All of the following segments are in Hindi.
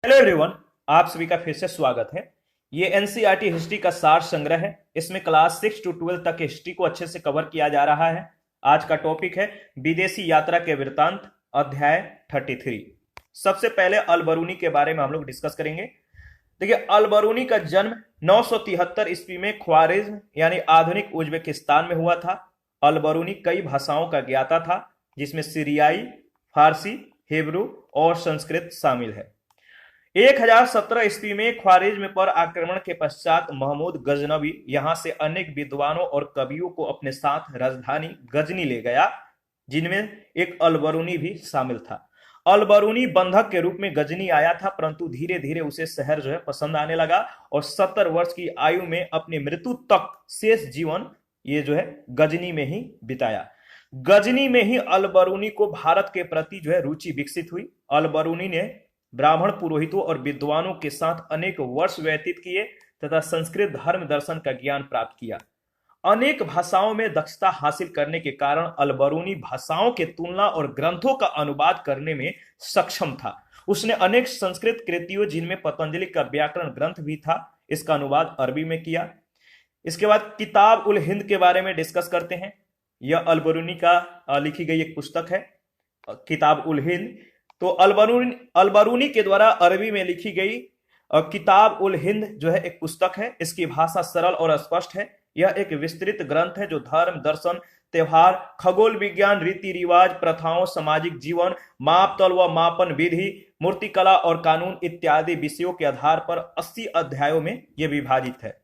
Hello everyone. आप सभी का फिर से स्वागत है। ये एनसीईआरटी हिस्ट्री का सार संग्रह है। इसमें क्लास 6 टू 12 तक हिस्ट्री को अच्छे से कवर किया जा रहा है। आज का टॉपिक है विदेशी यात्रा के वृत्तांत, अध्याय 33। सबसे पहले अल बरूनी के बारे में हम लोग डिस्कस करेंगे। देखिए, अल बरूनी का जन्म 973 ईस्वी में ख्वारिज्म यानी आधुनिक उज्बेकिस्तान में हुआ था। अल बरूनी कई भाषाओं का ज्ञाता था, जिसमें सीरियाई, फारसी, हिब्रू और संस्कृत शामिल है। 1017 ईस्वी में ख्वारिज्म पर आक्रमण के पश्चात महमूद गजनवी यहां से अनेक विद्वानों और कवियों को अपने साथ राजधानी गजनी ले गया, जिनमें एक अलबरूनी भी शामिल था। अलबरूनी बंधक के रूप में गजनी आया था, परंतु धीरे धीरे उसे शहर पसंद आने लगा और 70 वर्ष की आयु में अपनी मृत्यु तक शेष जीवन गजनी में ही बिताया। गजनी में ही अलबरूनी को भारत के प्रति रुचि विकसित हुई। अलबरूनी ने ब्राह्मण पुरोहितों और विद्वानों के साथ अनेक वर्ष व्यतीत किए तथा संस्कृत धर्म दर्शन का ज्ञान प्राप्त किया। अनेक भाषाओं में दक्षता हासिल करने के कारण अलबरूनी भाषाओं के तुलना और ग्रंथों का अनुवाद करने में सक्षम था। उसने अनेक संस्कृत कृतियों, जिनमें पतंजलि का व्याकरण ग्रंथ भी था, इसका अनुवाद अरबी में किया। इसके बाद किताब उल हिंद के बारे में डिस्कस करते हैं। यह अलबरूनी का लिखी गई एक पुस्तक है, किताब उल हिंद। तो अलबरूनी के द्वारा अरबी में लिखी गई किताब उल हिंद एक पुस्तक है। इसकी भाषा सरल और स्पष्ट है। यह एक विस्तृत ग्रंथ है जो धर्म, दर्शन, त्योहार, खगोल विज्ञान, रीति रिवाज, प्रथाओं, सामाजिक जीवन, मापतल व मापन विधि, मूर्तिकला और कानून इत्यादि विषयों के आधार पर 80 अध्यायों में यह विभाजित है।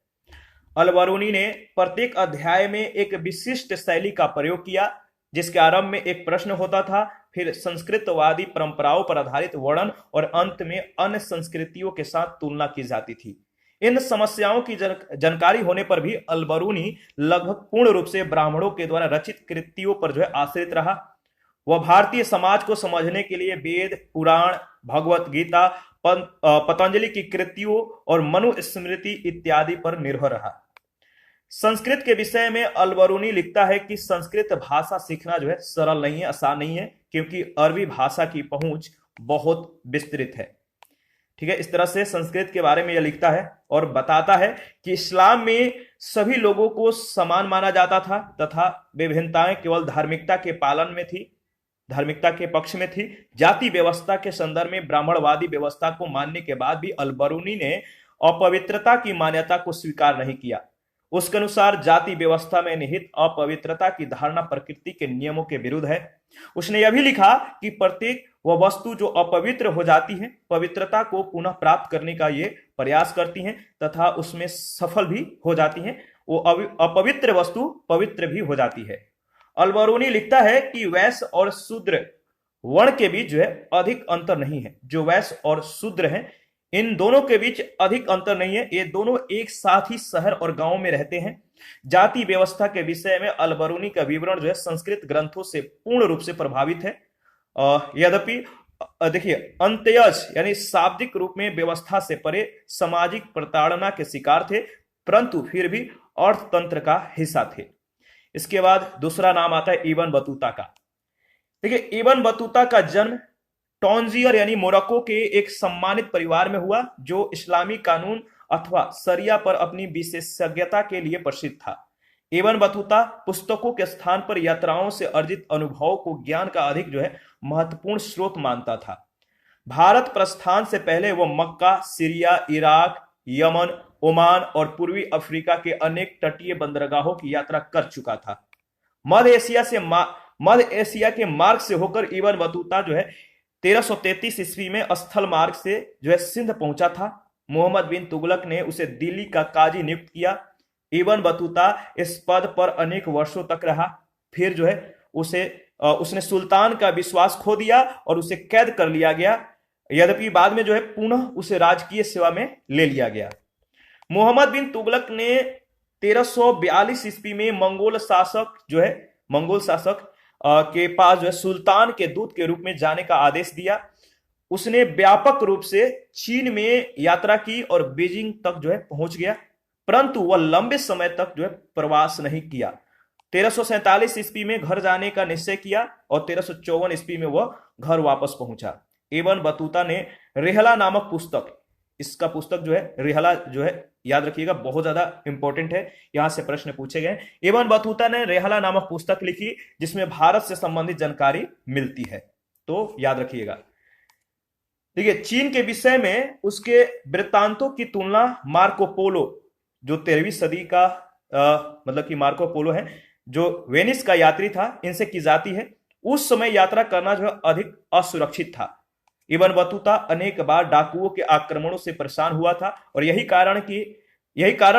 अलबरूनी ने प्रत्येक अध्याय में एक विशिष्ट शैली का प्रयोग किया, जिसके आरंभ में एक प्रश्न होता था, फिर संस्कृतवादी परंपराओं पर आधारित वर्णन और अंत में अन्य संस्कृतियों के साथ तुलना की जाती थी। इन समस्याओं की जानकारी होने पर भी अलबरूनी लगभग पूर्ण रूप से ब्राह्मणों के द्वारा रचित कृतियों पर आश्रित रहा। वह भारतीय समाज को समझने के लिए वेद, पुराण, भगवत गीता, पतंजलि की कृतियों और मनुस्मृति इत्यादि पर निर्भर रहा। संस्कृत के विषय में अलबरूनी लिखता है कि संस्कृत भाषा सीखना सरल नहीं है, आसान नहीं है, क्योंकि अरबी भाषा की पहुंच बहुत विस्तृत है। ठीक है, इस तरह से संस्कृत के बारे में यह लिखता है और बताता है कि इस्लाम में सभी लोगों को समान माना जाता था तथा विभिन्नताएं केवल धार्मिकता के पालन में थी, धार्मिकता के पक्ष में थी। जाति व्यवस्था के संदर्भ में ब्राह्मणवादी व्यवस्था को मानने के बाद भी अलबरूनी ने अपवित्रता की मान्यता को स्वीकार नहीं किया। उसके अनुसार जाति व्यवस्था में निहित अपवित्रता की धारणा प्रकृति के नियमों के विरुद्ध है। उसने यह भी लिखा कि प्रत्येक वह वस्तु जो अपवित्र हो जाती है, पवित्रता को पुनः प्राप्त करने का ये प्रयास करती हैं तथा उसमें सफल भी हो जाती हैं। वो अपवित्र वस्तु पवित्र भी हो जाती है। अलबरूनी लिखता है कि वैश्य और शूद्र वर्ण के बीच अधिक अंतर नहीं है। जो वैश्य और शूद्र हैं, इन दोनों के बीच अधिक अंतर नहीं है। ये दोनों एक साथ ही शहर और गांव में रहते हैं। जाति व्यवस्था के विषय में अलबरूनी का विवरण संस्कृत ग्रंथों से पूर्ण रूप से प्रभावित है। यद्यपि देखिए, अंत्यज यानी शाब्दिक रूप में व्यवस्था से परे सामाजिक प्रताड़ना के शिकार थे, परंतु फिर भी अर्थतंत्र का हिस्सा थे। इसके बाद दूसरा नाम आता है इब्न बतूता का। देखिए, इब्न बतूता का जन्म टॉन्जियर यानी मोरक्को के एक सम्मानित परिवार में हुआ, जो इस्लामी कानून अथवा शरिया पर अपनी विशेषज्ञता के लिए प्रसिद्ध था। इब्न बतूता पुस्तकों के स्थान पर यात्राओं से अर्जित अनुभवों को ज्ञान का अधिक महत्वपूर्ण स्रोत मानता था। भारत प्रस्थान से पहले वह मक्का, सीरिया, इराक, यमन, ओमान और पूर्वी अफ्रीका के अनेक तटीय बंदरगाहों की यात्रा कर चुका था। मध्य एशिया के मार्ग से होकर इब्न बतूता 1333 ईस्वी में स्थल मार्ग से सिंध पहुंचा था। मोहम्मद बिन तुगलक ने उसे दिल्ली का काजी नियुक्त किया। इब्न बतूता इस पद पर अनेक वर्षों तक रहा। फिर उसने सुल्तान का विश्वास खो दिया और उसे कैद कर लिया गया। यद्यपि बाद में पुनः उसे राजकीय सेवा में ले लिया गया। मोहम्मद बिन तुगलक ने 1342 ईस्वी में मंगोल शासक के पास सुल्तान के दूत के रूप में जाने का आदेश दिया। उसने व्यापक रूप से चीन में यात्रा की और बीजिंग तक पहुंच गया, परंतु वह लंबे समय तक प्रवास नहीं किया। 1347 ईस्वी में घर जाने का निश्चय किया और 1354 ईस्वी में वह घर वापस पहुंचा। इब्न बतूता ने रेहला नामक पुस्तक, इसका पुस्तक जो है रेहला जो है, याद रखिएगा बहुत ज्यादा इंपॉर्टेंट है, यहां से प्रश्न पूछे गए। इब्न बतूता ने रेहला नामक पुस्तक लिखी जिसमें भारत से संबंधित जानकारी मिलती है, तो याद रखिएगा। देखिए, चीन के विषय में उसके वृत्तांतों की तुलना मार्को पोलो, जो 13वीं सदी का मतलब कि मार्को पोलो है जो वेनिस का यात्री था, इनसे की जाती है। उस समय यात्रा करना जो है अधिक असुरक्षित था। इब्न बतूता अनेक बार डाकुओं के आक्रमणों से परेशान हुआ था और यही कारण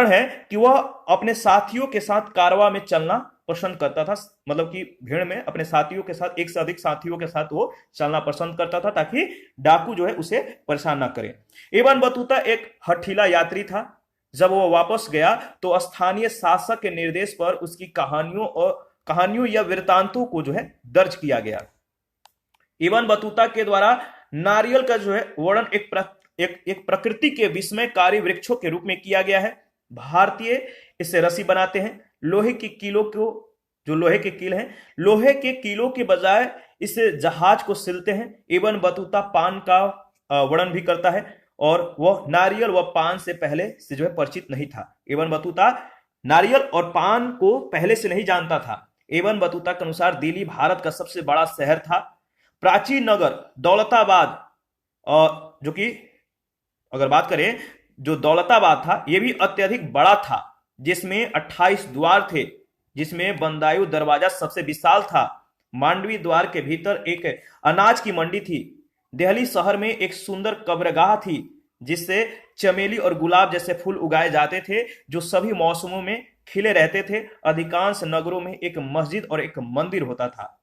है कि वह अपने साथियों के साथ कारवां में चलना पसंद करता था। मतलब कि भीड़ में अपने साथियों के साथ, एक से अधिक साथियों के साथ वो चलना पसंद करता था ताकि डाकू जो है उसे परेशान ना करें। इब्न बतूता एक हठीला यात्री था। जब वो वापस गया तो स्थानीय शासक के निर्देश पर उसकी कहानियों या वृत्तांतों को जो है दर्ज किया गया। इब्न बतूता के द्वारा नारियल का जो है वर्णन एक प्रकृति के विस्मयकारी वृक्षों के रूप में किया गया है। भारतीय इससे रस्सी बनाते हैं। लोहे के कीलों को, जो लोहे के कील हैं, लोहे के कीलों के बजाय इस जहाज को सिलते हैं। इब्न बतूता पान का वर्णन भी करता है और वह नारियल व पान से पहले से जो है परिचित नहीं था। इब्न बतूता नारियल और पान को पहले से नहीं जानता था। इब्न बतूता के अनुसार दिल्ली भारत का सबसे बड़ा शहर था। प्राचीन नगर दौलताबाद, जो कि अगर बात करें, जो दौलताबाद था यह भी अत्यधिक बड़ा था, जिसमें 28 द्वार थे, जिसमें बंदायू दरवाजा सबसे विशाल था। मांडवी द्वार के भीतर एक अनाज की मंडी थी। दिल्ली शहर में एक सुंदर कब्रगाह थी जिससे चमेली और गुलाब जैसे फूल उगाए जाते थे जो सभी मौसमों में खिले रहते थे। अधिकांश नगरों में एक मस्जिद और एक मंदिर होता था।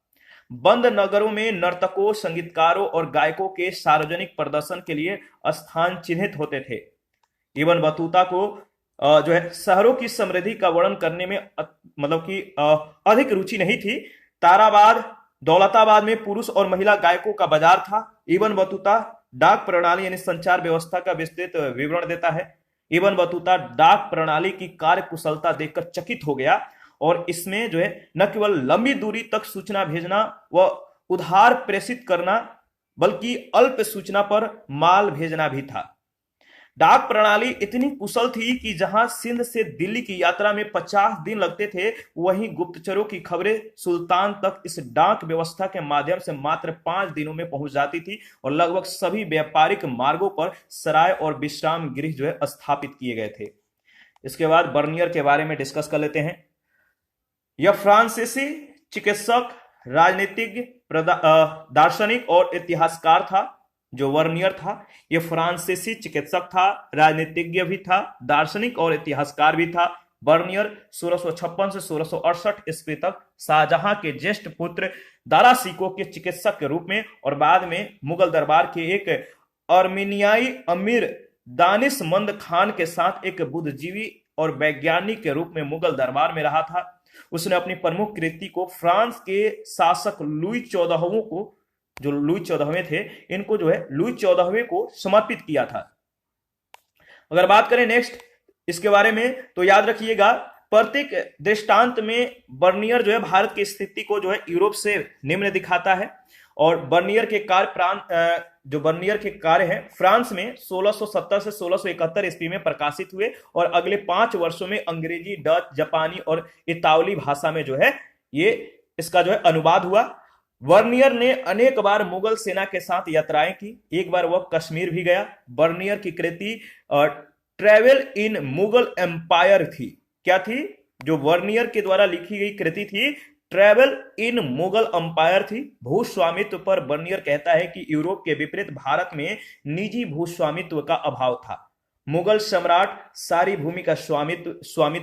बंद नगरों में नर्तकों, संगीतकारों और गायकों के सार्वजनिक प्रदर्शन के लिए स्थान चिन्हित होते थे। इब्न बतूता को जो है शहरों की समृद्धि का वर्णन करने में मतलब कि अधिक रुचि नहीं थी। दौलताबाद में पुरुष और महिला गायकों का बाजार था। इब्न बतूता डाक प्रणाली यानी संचार व्यवस्था का विस्तृत विवरण देता है। इब्न बतूता डाक प्रणाली की कार्य कुशलता देखकर चकित हो गया और इसमें जो है न केवल लंबी दूरी तक सूचना भेजना व उधार प्रेषित करना, बल्कि अल्प सूचना पर माल भेजना भी था। डाक प्रणाली इतनी कुशल थी कि जहां सिंध से दिल्ली की यात्रा में 50 दिन लगते थे, वहीं गुप्तचरों की खबरें सुल्तान तक इस डाक व्यवस्था के माध्यम से मात्र 5 दिनों में पहुंच जाती थी और लगभग सभी व्यापारिक मार्गों पर सराय और विश्राम गृह जो है स्थापित किए गए थे। इसके बाद बर्नियर के बारे में डिस्कस कर लेते हैं। यह फ्रांसीसी चिकित्सक, राजनीतिज्ञ, दार्शनिक और इतिहासकार था। जो वर्नियर था यह फ्रांसीसी चिकित्सक था, राजनीतिज्ञ भी था, दार्शनिक और इतिहासकार भी था। बर्नियर 1656 से 1668 ईस्वी तक शाहजहां के ज्येष्ठ पुत्र दारा सिको के चिकित्सक के रूप में और बाद में मुगल दरबार के एक अर्मीनियाई अमीर दानिशमंद खान के साथ एक बुद्धिजीवी और वैज्ञानिक के रूप में मुगल दरबार में रहा था। उसने अपनी प्रमुख कृति को फ्रांस के शासक लुई 14वें को, जो लुई 14वें थे, इनको जो है लुई 14वें को समर्पित किया था। अगर बात करें नेक्स्ट इसके बारे में तो याद रखिएगा, प्रत्येक दृष्टांत में बर्नियर जो है भारत की स्थिति को जो है यूरोप से निम्न दिखाता है और बर्नियर के कार्य हैं फ्रांस में 1670 से 1671 ईस्वी में प्रकाशित हुए और अगले 5 वर्षों में अंग्रेजी, डच, जापानी और इतालवी भाषा में जो है ये इसका जो है अनुवाद हुआ। बर्नियर ने अनेक बार मुगल सेना के साथ यात्राएं की। एक बार वह कश्मीर भी गया। बर्नियर की कृति ट्रेवल इन मुगल एम्पायर थी। क्या थी? जो बर्नियर के द्वारा लिखी गई कृति थी ट्रेवल इन मुगल एम्पायर थी। भूस्वामित्व पर बर्नियर कहता है कि यूरोप के विपरीत भारत में निजी भूस्वामित्व का अभाव था। मुगल सम्राट सारी भूमि का स्वामी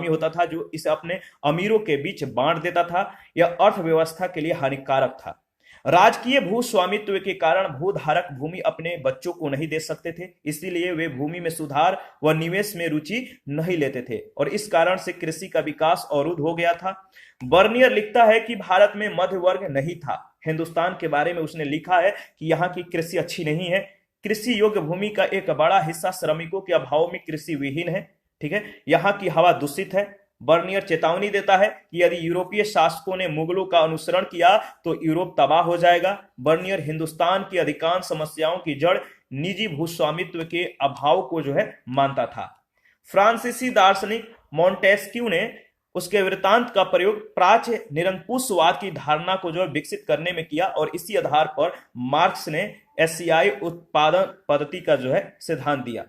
होता था जो इसे अपने अमीरों के बीच बांट देता था। यह अर्थव्यवस्था के लिए हानिकारक था। राजकीय भूस्वामित्व के कारण भूधारक भूमि अपने बच्चों को नहीं दे सकते थे, इसीलिए वे भूमि में सुधार व निवेश में रुचि नहीं लेते थे और इस कारण से कृषि का विकास अवरुद्ध हो गया था। बर्नियर लिखता है कि भारत में मध्य वर्ग नहीं था। हिंदुस्तान के बारे में उसने लिखा है कि यहाँ की कृषि अच्छी नहीं है। कृषि योग्य भूमि का एक बड़ा हिस्सा श्रमिकों के अभाव में कृषि विहीन है। ठीक है, यहाँ की हवा दूषित है। बर्नियर चेतावनी देता है कि यदि यूरोपीय शासकों ने मुगलों का अनुसरण किया तो यूरोप तबाह हो जाएगा। बर्नियर हिंदुस्तान की अधिकांश समस्याओं की जड़ निजी भूस्वामित्व के अभाव को जो है मानता था। फ्रांसीसी दार्शनिक मॉन्टेस्क्यू ने उसके वृत्तांत का प्रयोग प्राच्य निरंकुशवाद की धारणा को जो है विकसित करने में किया और इसी आधार पर मार्क्स ने एशियाई उत्पादन पद्धति का जो है सिद्धांत दिया।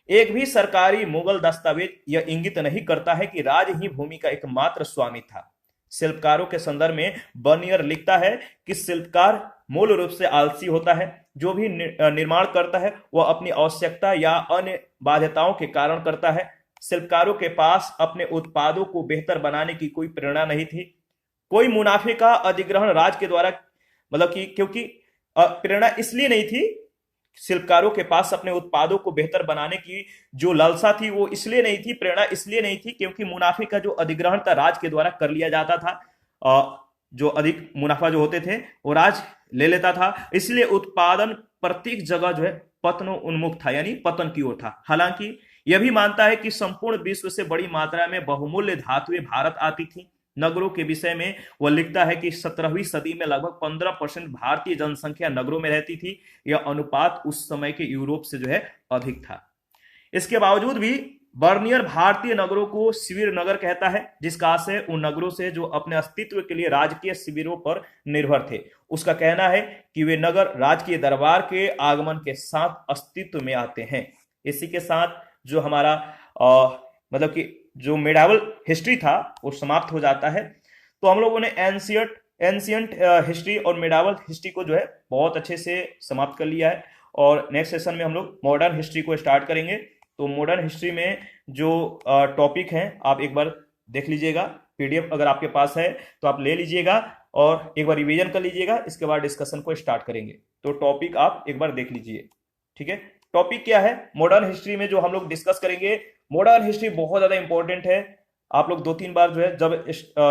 एक भी सरकारी मुगल दस्तावेज यह इंगित नहीं करता है कि राज ही भूमि का एकमात्र स्वामी था। शिल्पकारों के संदर्भ में बर्नियर लिखता है कि शिल्पकार मूल रूप से आलसी होता है। जो भी निर्माण करता है वह अपनी आवश्यकता या अन्य बाध्यताओं के कारण करता है। शिल्पकारों के पास अपने उत्पादों को बेहतर बनाने की कोई प्रेरणा नहीं थी। कोई मुनाफे का अधिग्रहण राज के द्वारा मतलब कि क्योंकि प्रेरणा इसलिए नहीं थी, शिल्पकारों के पास अपने उत्पादों को बेहतर बनाने की जो लालसा थी वो इसलिए नहीं थी, प्रेरणा इसलिए नहीं थी क्योंकि मुनाफे का जो अधिग्रहण था राज के द्वारा कर लिया जाता था। जो अधिक मुनाफा जो होते थे वो राज ले लेता था, इसलिए उत्पादन प्रत्येक जगह जो है पतन उन्मुख था, यानी पतन की ओर था। हालांकि यह भी मानता है कि संपूर्ण विश्व से बड़ी मात्रा में बहुमूल्य धातुएं भारत आती थी। नगरों के विषय में वह लिखता है कि 17वीं सदी में लगभग 15% भारतीय जनसंख्या नगरों में रहती थी। यह अनुपात उस समय के यूरोप से जो है अधिक था। इसके बावजूद भी बर्नियर भारतीय नगरों को शिविर नगर कहता है, जिसका आशय उन नगरों से जो अपने अस्तित्व के लिए राजकीय शिविरों पर निर्भर थे। उसका कहना है कि वे नगर राजकीय दरबार के आगमन के साथ अस्तित्व में आते हैं। इसी के साथ जो हमारा मतलब कि जो मेडावल हिस्ट्री था वो समाप्त हो जाता है। तो हम लोगों ने एंशियंट हिस्ट्री और मेडावल हिस्ट्री को जो है बहुत अच्छे से समाप्त कर लिया है और नेक्स्ट सेशन में हम लोग मॉडर्न हिस्ट्री को स्टार्ट करेंगे। तो मॉडर्न हिस्ट्री में जो टॉपिक हैं आप एक बार देख लीजिएगा, पीडीएफ अगर आपके पास है तो आप ले लीजिएगा और एक बार रिवीजन कर लीजिएगा, इसके बाद डिस्कशन को स्टार्ट करेंगे। तो टॉपिक आप एक बार देख लीजिए, ठीक है। टॉपिक क्या है मॉडर्न हिस्ट्री में जो हम लोग डिस्कस करेंगे। मॉडर्न हिस्ट्री बहुत ज्यादा इंपॉर्टेंट है। आप लोग 2-3 बार जो है जब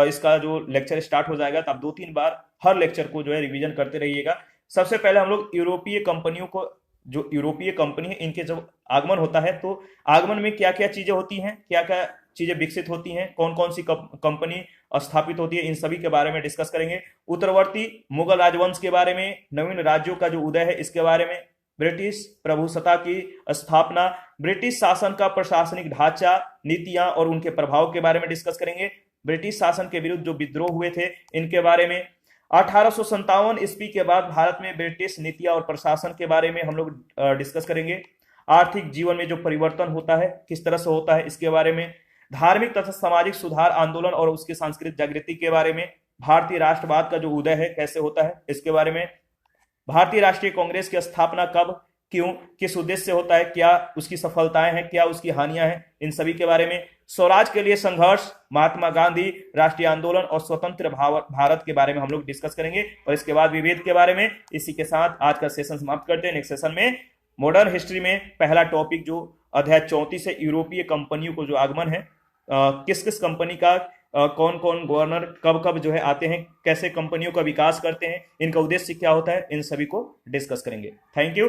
इसका जो लेक्चर स्टार्ट हो जाएगा तब 2-3 बार हर लेक्चर को जो है रिवीजन करते रहिएगा। सबसे पहले हम लोग यूरोपीय कंपनियों को, जो यूरोपीय कंपनी है इनके जब आगमन होता है तो आगमन में क्या क्या चीजें होती हैं, क्या क्या चीजें विकसित होती हैं, कौन कौन सी कंपनी स्थापित होती है, इन सभी के बारे में डिस्कस करेंगे। उत्तरवर्ती मुगल राजवंश के बारे में, नवीन राज्यों का जो उदय है इसके बारे में, ब्रिटिश प्रभुसत्ता की स्थापना, ब्रिटिश शासन का प्रशासनिक ढांचा, नीतियां और उनके प्रभाव के बारे में डिस्कस करेंगे। ब्रिटिश शासन के विरुद्ध जो विद्रोह हुए थे इनके बारे में। 1857 ईस्वी के बाद भारत में ब्रिटिश नीतियां और प्रशासन के बारे में हम लोग डिस्कस करेंगे। आर्थिक जीवन में जो परिवर्तन होता है किस तरह से होता है इसके बारे में। धार्मिक तथा सामाजिक सुधार आंदोलन और उसकी सांस्कृतिक जागृति के बारे में। भारतीय राष्ट्रवाद का जो उदय है कैसे होता है इसके बारे में। भारतीय राष्ट्रीय कांग्रेस की स्थापना कब, क्यों, किस उद्देश्य से होता है, क्या उसकी सफलताएं हैं, क्या उसकी हानियां हैं, इन सभी के बारे में। स्वराज के लिए संघर्ष, महात्मा गांधी, राष्ट्रीय आंदोलन और स्वतंत्र भारत के बारे में हम लोग डिस्कस करेंगे और इसके बाद विभेद के बारे में। इसी के साथ आज का सेशन समाप्त करते हैं। नेक्स्ट सेशन में मॉडर्न हिस्ट्री में पहला टॉपिक जो अध्याय 34 से यूरोपीय कंपनियों को जो आगमन है, किस किस कंपनी का कौन कौन गवर्नर कब कब जो है आते हैं, कैसे कंपनियों का विकास करते हैं, इनका उद्देश्य क्या होता है, इन सभी को डिस्कस करेंगे। Thank you.